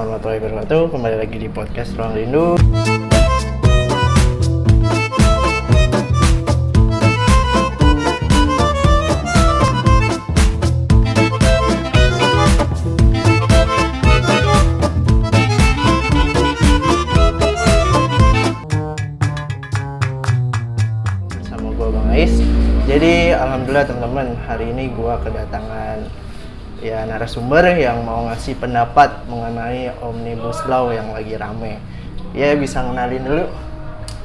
warahmatullahi wabarakatuh. Kembali lagi di podcast Ruang Rindu. Bersama gue Bang Ais. Jadi alhamdulillah teman-teman, hari ini gue kedatangan narasumber yang mau ngasih pendapat mengenai Omnibus Law yang lagi rame. Ya, bisa kenalin dulu.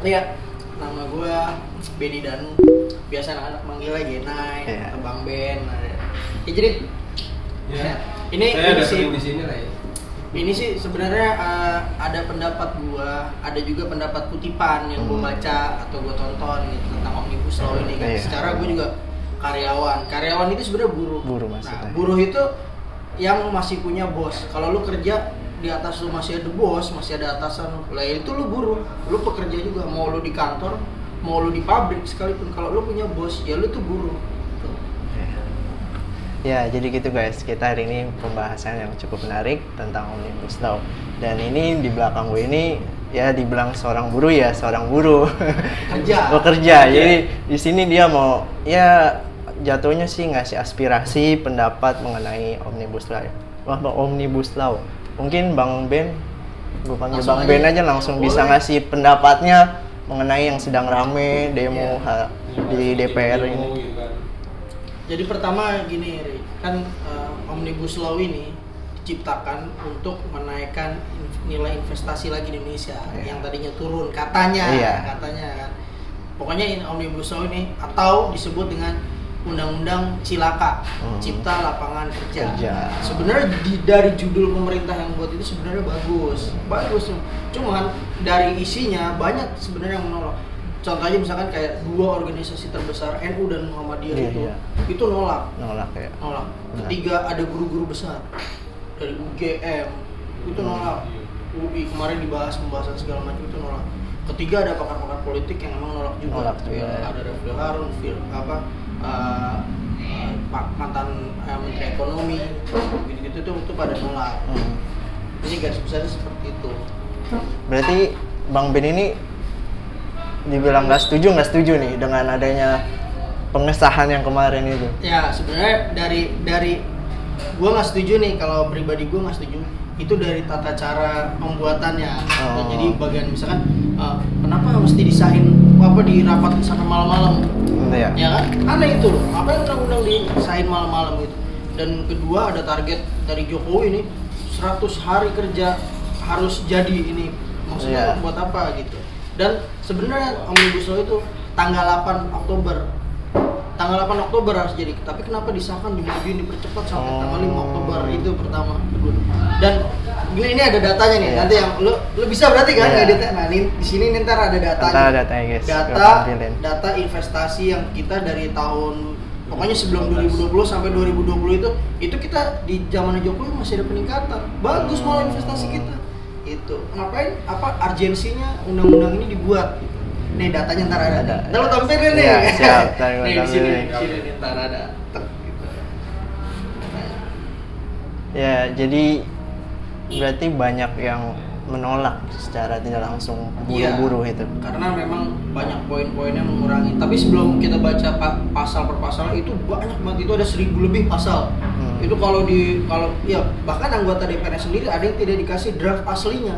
Iya, nama gue Benny Danu. Biasa anak-anak manggilnya Genai, atau Bang Ben. Ya jadi, ini sih di sini lah ya. Ini sih sebenarnya ada pendapat gue, ada juga pendapat kutipan yang gue baca atau gue tonton gitu, tentang Omnibus Law ini kan. Secara gue juga karyawan itu sebenarnya buruh maksudnya. Nah, buruh itu yang masih punya bos. Kalau lu kerja di atas lu masih ada bos, masih ada atasan lu, lah itu lu buruh. Lu pekerja juga, mau lu di kantor, mau lu di pabrik sekalipun, kalau lu punya bos, ya lu tuh buruh. Tuh. Ya, jadi gitu guys, kita hari ini pembahasan yang cukup menarik tentang Omnibus Law. Dan ini di belakang gue ini ya dibilang seorang buruh ya, seorang buruh bekerja. Jadi di sini dia mau jatuhnya sih ngasih aspirasi pendapat mengenai Omnibus Law. Mungkin Bang Ben, gue panggil Bang Ben aja, langsung bisa ngasih pendapatnya mengenai yang sedang rame demo di DPR ini. Jadi pertama gini, kan Omnibus Law ini diciptakan untuk menaikkan nilai investasi lagi di Indonesia yang tadinya turun katanya kan. Pokoknya Omnibus Law ini atau disebut dengan Undang-Undang Cilaka, Cipta Lapangan Kerja. Sebenarnya dari judul pemerintah yang buat itu sebenarnya bagus. Cuman dari isinya banyak sebenarnya yang menolak. Contohnya misalkan kayak dua organisasi terbesar, NU dan Muhammadiyah itu nolak. Ketiga ada guru-guru besar dari UGM itu nolak. UI kemarin dibahas pembahasan segala macam itu nolak. Ketiga ada pakar-pakar politik yang emang nolak juga. Ada Refli Harun, mantan Menteri Ekonomi, gitu-gitu itu pada nolak. Ini garis besarnya seperti itu. Berarti Bang Ben ini dibilang nggak setuju nih dengan adanya pengesahan yang kemarin itu? Ya sebenarnya dari gue nggak setuju nih, kalau pribadi gue nggak setuju itu dari tata cara pembuatannya. Jadi bagian misalkan kenapa mesti disahin dirapat sampai malam-malam? Ya kan? Aneh itu loh. Apa yang undang-undang disahin malam-malam gitu. Dan kedua ada target dari Jokowi ini 100 hari kerja harus jadi ini. Maksudnya buat apa gitu. Dan sebenarnya Omnibus Law itu tanggal 8 Oktober harus jadi, tapi kenapa disahkan dimajuin dipercepat sampai tanggal 5 Oktober itu pertama. Dan ini ada datanya nih, nanti yang lu bisa berarti kan ngeditnya. Nah, di sini ntar ada datanya. Guys. Data investasi yang kita dari tahun pokoknya sebelum 2020 sampai 2020 itu kita di zaman Jokowi masih ada peningkatan. Bagus malah investasi kita. Itu. Ngapain urgensinya undang-undang ini dibuat gitu. Nih datanya ntar ada. Ntar lo tampilin nih. Siap. Nih di sini ntar ada. Gitu. Ya, jadi berarti banyak yang menolak secara tidak langsung buruh-buruh itu. Karena memang banyak poin-poinnya mengurangi. Tapi sebelum kita baca pasal per pasal itu banyak banget, itu ada 1000 lebih pasal. Itu kalau bahkan anggota DPR sendiri ada yang tidak dikasih draft aslinya.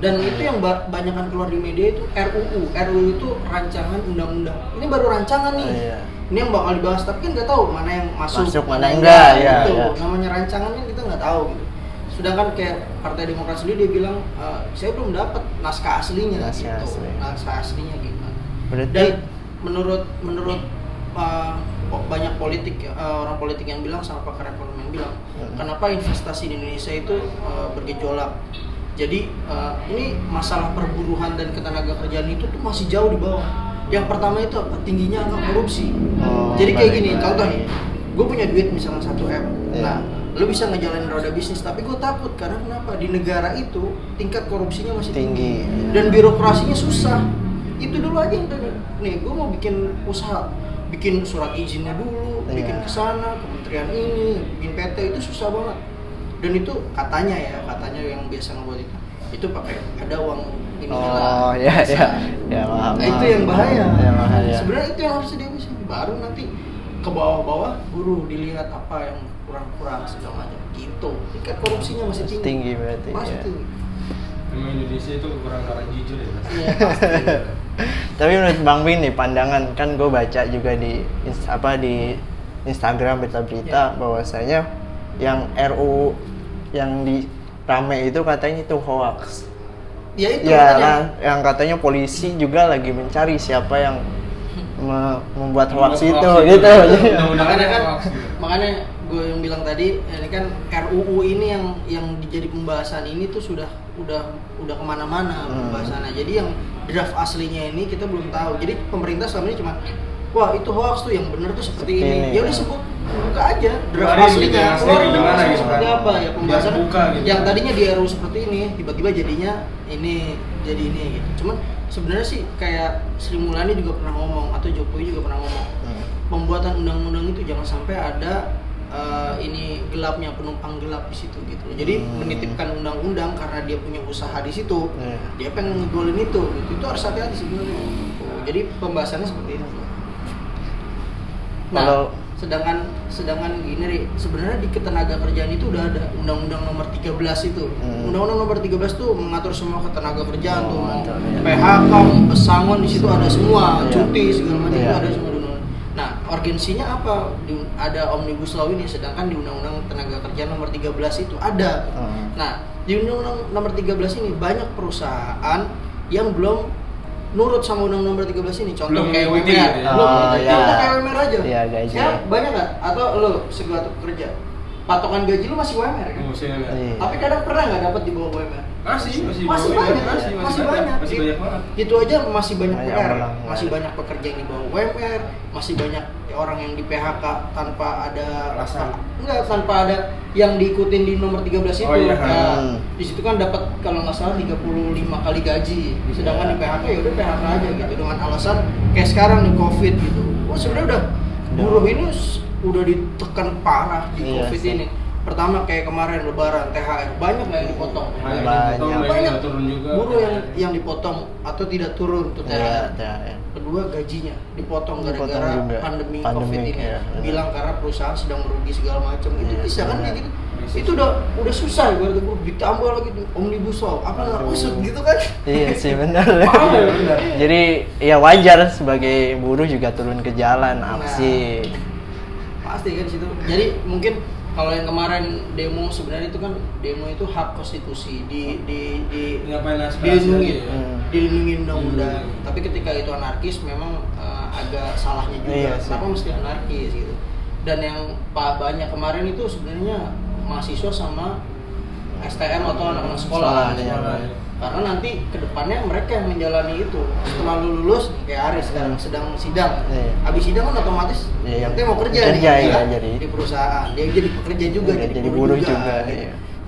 Dan itu yang banyakan keluar di media itu RUU itu rancangan undang-undang. Ini baru rancangan nih. Ini yang bakal dibahas, tapi kan nggak tahu mana yang masuk mana enggak. Namanya rancangan kan kita nggak tahu gitu. Sedangkan kayak Partai Demokrat sendiri dia bilang saya belum dapat naskah aslinya. Naskah aslinya gimana? Dan menurut banyak orang politik yang bilang sama pakar ekonomi yang bilang kenapa investasi di Indonesia itu bergejolak. Jadi ini masalah perburuhan dan ketenagakerjaan itu tuh masih jauh di bawah. Yang pertama itu apa? Tingginya angka korupsi. Jadi kayak gini, contoh nih, gue punya duit misalnya 1M. Nah, lu bisa ngejalanin roda bisnis, tapi gue takut karena kenapa? Di negara itu tingkat korupsinya masih tinggi. Dan birokrasinya susah. Itu dulu aja yang nih, gue mau bikin usaha, bikin surat izinnya dulu, bikin kesana, kementerian ini, bikin PT itu susah banget. Dan itu katanya yang biasa ngebuat itu pakai ada uang ini lah. Ya paham. Nah, itu yang bahaya. Sebenarnya itu yang harus dihabisin. Baru nanti ke bawah-bawah buruh dilihat apa yang kurang-kurang segala macam gitu. Tingkat korupsinya masih tinggi berarti. Masih tinggi. Memang Indonesia itu kekurangan orang jujur ya. Iya pasti. Tapi menurut Bang Bin nih pandangan kan gue baca juga di Instagram berita-berita bahwasanya yang RU yang di rame itu katanya itu hoax. Ya itu kan, yang katanya polisi juga lagi mencari siapa yang membuat hoax itu gitu. Makanya gue yang bilang tadi ini kan RUU ini yang jadi pembahasan ini tuh sudah kemana-mana pembahasannya. Jadi yang draft aslinya ini kita belum tahu. Jadi pemerintah selama ini cuma wah itu hoax tuh, yang benar tuh seperti ini. Ya udah sebut buka aja draft aslinya. Seperti apa ya pembahasan gitu. Yang tadinya di RUU seperti ini tiba-tiba jadinya ini jadi ini gitu. Cuman sebenarnya sih kayak Sri Mulyani juga pernah ngomong atau Jokowi juga pernah ngomong. Pembuatan undang-undang itu jangan sampai ada ini gelapnya, penumpang gelap di situ gitu. Jadi menitipkan undang-undang karena dia punya usaha di situ, dia pengen ngegolin itu gitu. Itu harus hati-hati sebenarnya. Jadi pembahasannya seperti itu. Nah, sedangkan gini Ri, sebenarnya di ketenagakerjaan itu udah ada Undang-Undang Nomor 13 itu. Undang-Undang Nomor 13 tuh mengatur semua ketenagakerjaan tuh. PHK, pesangon di situ ada semua, cuti segala macam itu ada semua. Nah, urgensinya apa? Ada Omnibus Law ini, sedangkan di Undang-Undang Tenaga Kerja Nomor 13 itu ada. Nah, di Undang-Undang Nomor 13 ini banyak perusahaan yang belum nurut sama Undang-Undang Nomor 13 ini. Contoh kayak UMR. Contoh kayak UMR aja. Iya, gaji. Banyak nggak? Atau lo sebagai pekerja, patokan gaji lu masih UMR kan? Tapi kadang pernah nggak dapat di bawah UMR? Masih banyak. banget. Itu aja masih banyak PR, masih banyak pekerja yang di bawah UMR, masih banyak orang yang di PHK tanpa ada alasan. Tanpa ada yang diikutin di nomor 13 itu. Di situ kan dapat kalau nggak salah 35 kali gaji. Sedangkan di PHK ya udah PHK aja gitu dengan alasan kayak sekarang nih Covid gitu. Sebenarnya udah buruh ini udah ditekan parah di Covid ini. Pertama kayak kemarin Lebaran THR banyak nggak yang dipotong? Banyak turun juga. Buruh yang dipotong atau tidak turun tuh THR. Kedua gajinya dipotong gara-gara pandemi Covid ini. Bilang karena perusahaan sedang merugi segala macam. Itu bisa kan kayak gitu? Itu udah susah berarti ditambah lagi Omnibus Law apa nggak usut gitu kan? Iya sih benar. Jadi ya wajar sebagai buruh juga turun ke jalan aksi. Pasti kan situ. Jadi mungkin kalau yang kemarin demo sebenarnya itu kan demo itu hak konstitusi dilindungi undang-undang. Tapi ketika itu anarkis memang agak salahnya juga. Kenapa mesti anarkis gitu? Dan yang banyak kemarin itu sebenarnya mahasiswa sama STM atau anak-anak sekolah. Karena nanti kedepannya mereka yang menjalani itu. Setelah lulus kayak Aris sekarang sedang sidang. Habis sidang kan otomatis nanti mau kerja nih di perusahaan. Dia jadi pekerja juga, jadi buruh juga.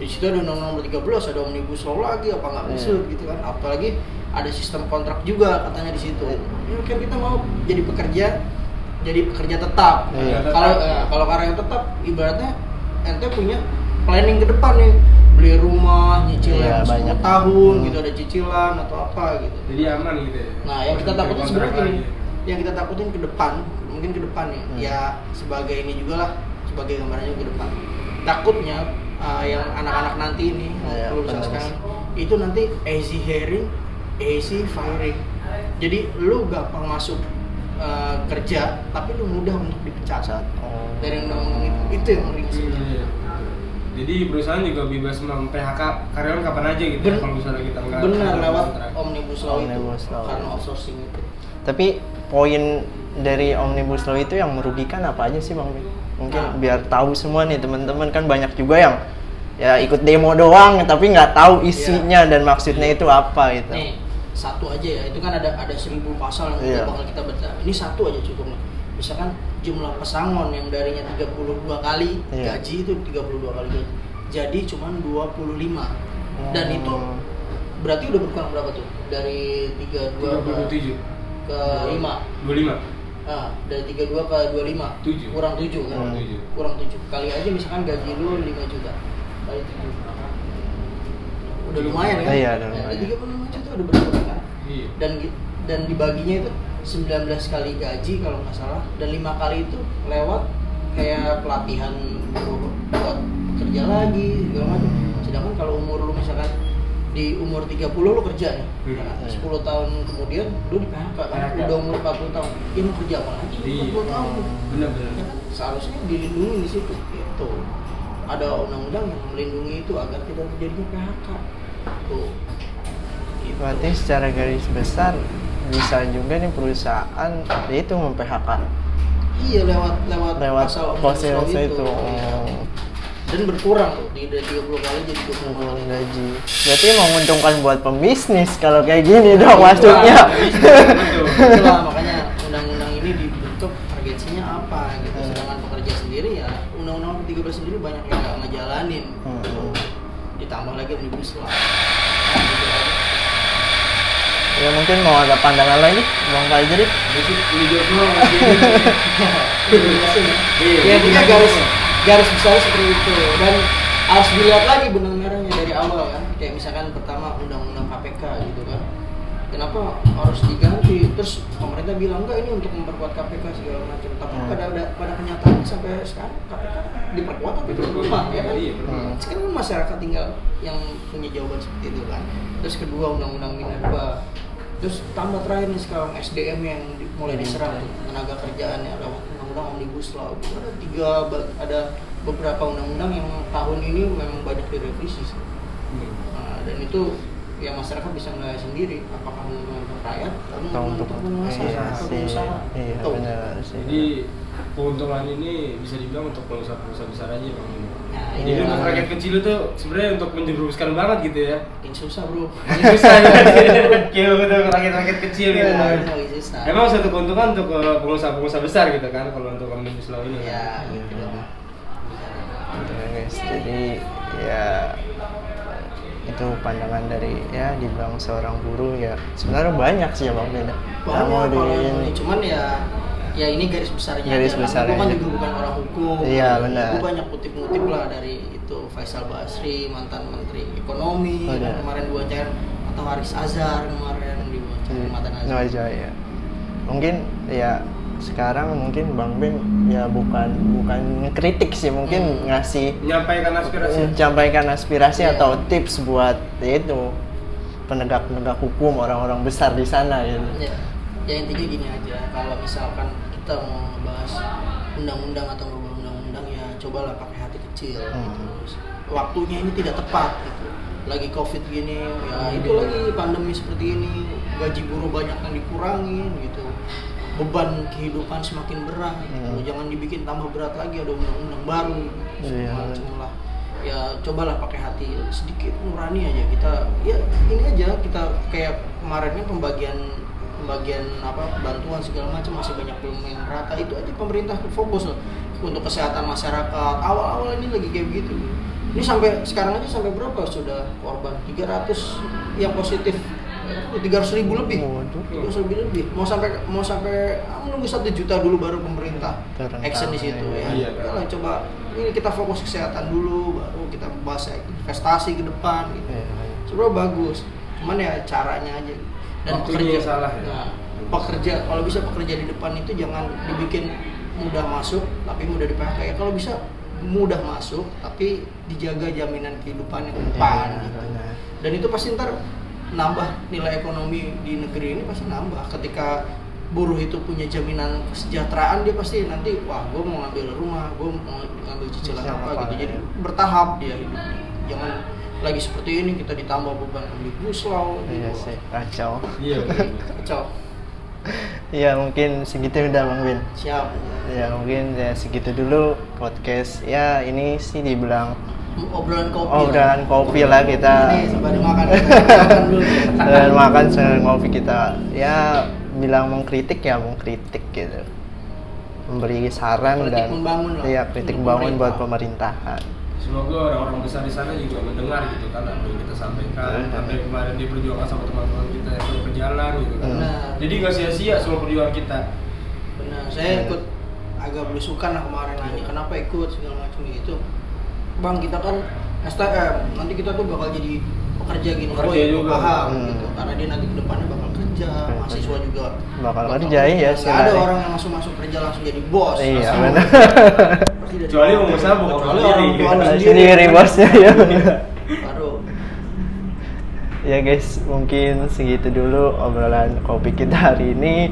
Di situ ada Undang-Undang Nomor 13, ada Omnibus Law lagi, apa nggak usut gitu kan? Apalagi ada sistem kontrak juga katanya di situ. Ya kan kita mau jadi pekerja tetap. Kalau karyawan tetap ibaratnya ente punya planning ke depan nih. Beli rumah, nyicil 10 tahun gitu, ada cicilan atau apa gitu. Jadi aman gitu ya. Nah, yang kita takutin sebenarnya gini. Yang kita takutin ke depan, mungkin ke depan ya. Ya sebagai ini juga lah, sebagai gambarannya ke depan. Takutnya yang anak-anak nanti ini, lulusan sekarang itu nanti easy hiring, easy firing. Jadi lu gampang masuk kerja, tapi lu mudah untuk dipecat dari undang-undang itu yang ngeri sebenarnya. Jadi perusahaan juga bebas mem-PHK karyawan kapan aja gitu kalau misalnya kita nggak lewat Omnibus Law itu karena outsourcing itu. Tapi poin dari Omnibus Law itu yang merugikan apa aja sih Bang? Mungkin biar tahu semua nih teman-teman, kan banyak juga yang ya ikut demo doang tapi nggak tahu isinya dan maksudnya itu apa gitu. Nih, satu aja ya, itu kan ada 1000 pasal yang bakal kita baca. Ini satu aja cukup. Misalkan jumlah pesangon yang darinya 32 kali gaji itu 32 kali gaji. Jadi cuma 25. Dan itu berarti udah berkurang berapa tuh? Dari 32 ke 5. 25. Nah, dari 32 ke 25. 7. Kurang 7 kan? Kurang 7. Kali aja misalkan gaji lu 5 juta. kali itu kan udah lumayan kan? Iya, udah lumayan. 35 juta udah berapa kan? Iya. Dan dibaginya itu 19 kali gaji kalau nggak salah, dan 5 kali itu lewat kayak pelatihan buat kerja lagi segala macam. Sedangkan kalau umur lu misalkan di umur 30 lu kerja nih, 10 tahun kemudian lu di PHK kan, udah umur 40 tahun, ya mau kerja apa lagi 40 tahun? Benar-benar. Ya kan seharusnya dilindungi di situ, gitu. Ada undang-undang yang melindungi itu agar tidak terjadinya PHK. Tuh. Gitu. Berarti secara garis besar bisa juga nih perusahaan itu mem-PHK. Iya, lewat pasal pasal itu. Dan berkurang tuh, dari 30 kali jadi 20 kali gaji. Berarti menguntungkan buat pembisnis kalau kayak gini dong masuknya. Itulah makanya undang-undang ini dibentuk targetnya apa gitu. Sedangkan pekerja sendiri ya undang-undang 13 sendiri banyak yang nggak ngejalanin. Ditambah lagi omnibus law. Ya mungkin mau ada pandangan lagi, Bang Pak Ijri? Ya kita garis besar seperti itu, dan harus dilihat lagi benang merahnya dari awal kan. Kayak misalkan pertama undang-undang KPK gitu kan, kenapa harus diganti, terus pemerintah bilang enggak ini untuk memperkuat KPK segala macam, tapi pada kenyataannya sampai sekarang KPK diperkuat tapi belum lemah ya kan. Sekarang masyarakat tinggal yang punya jawaban seperti itu kan. Terus kedua undang-undang minerba, terus tambah terakhir nih sekarang SDM yang mulai diserang tuh, tenaga kerjaannya lewat undang-undang omnibus law. Ada beberapa undang-undang yang tahun ini memang banyak direvisi sih. Dan itu ya masyarakat bisa menilai sendiri apakah untuk rakyat atau untuk pengusaha. Iya benar sih. Jadi keuntungan ini bisa dibilang untuk pengusaha besar aja Bang. Nah, jadi untuk rakyat kecil itu sebenarnya untuk menjerumuskan banget gitu ya. Makin susah bro. Susah ya. Kira untuk rakyat kecil gitu. Emang satu keuntungan untuk pengusaha besar gitu kan kalau untuk omnibus law ini. Ya, gitu lah. Guys, jadi ya itu pandangan dari ya dibilang seorang buruh ya sebenarnya banyak sih ya Bang Beda. Banyak cuman ya ini garis besarnya. Garis besarnya. Gue kan juga bukan orang hukum. Iya benar. Gue banyak kutip-kutip lah dari itu Faisal Basri, mantan Menteri Ekonomi kemarin diwawancara, atau Haris Azhar kemarin diwawancara mantan Azhar. Ya. Mungkin ya sekarang mungkin Bang Ben ya bukan ngekritik sih, mungkin ngasih menyampaikan aspirasi atau tips buat itu penegak hukum, orang-orang besar di sana gitu. Ya intinya gini aja, kalau misalkan kita mau ngebahas undang-undang atau ngubah undang-undang ya cobalah pakai hati kecil gitu. Waktunya ini tidak tepat gitu. Lagi Covid gini ya itu lagi pandemi seperti ini, gaji buruh banyak yang dikurangin gitu. Beban kehidupan semakin berat, jangan dibikin tambah berat lagi, ada undang-undang baru macam lah. Ya cobalah pakai hati sedikit, nurani aja kita. Ya ini aja kita kayak kemarinnya pembagian bantuan segala macam masih banyak belum yang rata, itu aja pemerintah fokus loh untuk kesehatan masyarakat. Awal-awal ini lagi kayak begitu. Ini sampai sekarang aja sampai berapa sudah korban? 300 yang positif. 300.000 lebih. 300.000 lebih. Mau sampai menunggu 1 juta dulu baru pemerintah action di situ ya. Yalah, coba ini kita fokus kesehatan dulu, baru kita bahas investasi ke depan gitu. Sebenarnya bagus. Cuman ya caranya aja. Dan pekerja salah ya. Nah, kalau bisa pekerja di depan itu jangan dibikin mudah masuk tapi mudah di PHK ya. Kalau bisa mudah masuk tapi dijaga jaminan kehidupan yang depan gitu. Dan itu pasti ntar nambah nilai ekonomi di negeri ini, pasti nambah. Ketika buruh itu punya jaminan kesejahteraan, dia pasti nanti wah gue mau ngambil rumah, gue mau ngambil cicilan apa gitu. Jadi bertahap dia hidupnya. Jangan lagi seperti ini kita ditambah beban omnibus law. Iya sih, kacau. Iya. Kacau. Ya mungkin segitu udah Bang Bin. Siap. Ya mungkin ya segitu dulu podcast. Ya ini sih dibilang obrolan kopi lah kita. Ini sembari makan dulu. Dan makan sambil ngopi kita. Ya bilang mengkritik gitu. Memberi saran kritik dan membangun lah. Iya, kritik membangun buat pemerintahan. Semoga orang-orang besar di sana juga mendengar gitu kan apa yang kita sampaikan. Sampai kemarin diperjuangkan sama teman-teman kita yang sudah berjalan gitu kan. Jadi nggak sia-sia semua perjuangan kita. Benar, saya ikut agak belusukan lah kemarin nanya kenapa ikut segala macam gitu. Bang, kita kan STM, nanti kita tuh bakal jadi pekerja gini, Pekerja juga. paham gitu. Karena dia nanti kedepannya bakal kerja, mahasiswa juga bakal kerja ya. Nggak ada orang yang langsung masuk kerja langsung jadi bos. Iya Langsung. benar. Kecuali pengusaha bukan Kecuali sendiri. orang tua Sendiri bosnya ya. Baru. Ya guys, mungkin segitu dulu obrolan kopi kita hari ini.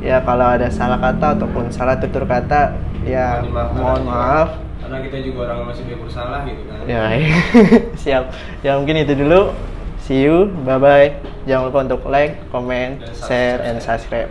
Ya kalau ada salah kata ataupun salah tutur kata, ya mohon maaf. Karena kita juga orang masih bersalah gitu kan. Ya, siap. Ya mungkin itu dulu. See you, bye bye. Jangan lupa untuk like, comment, share, and subscribe.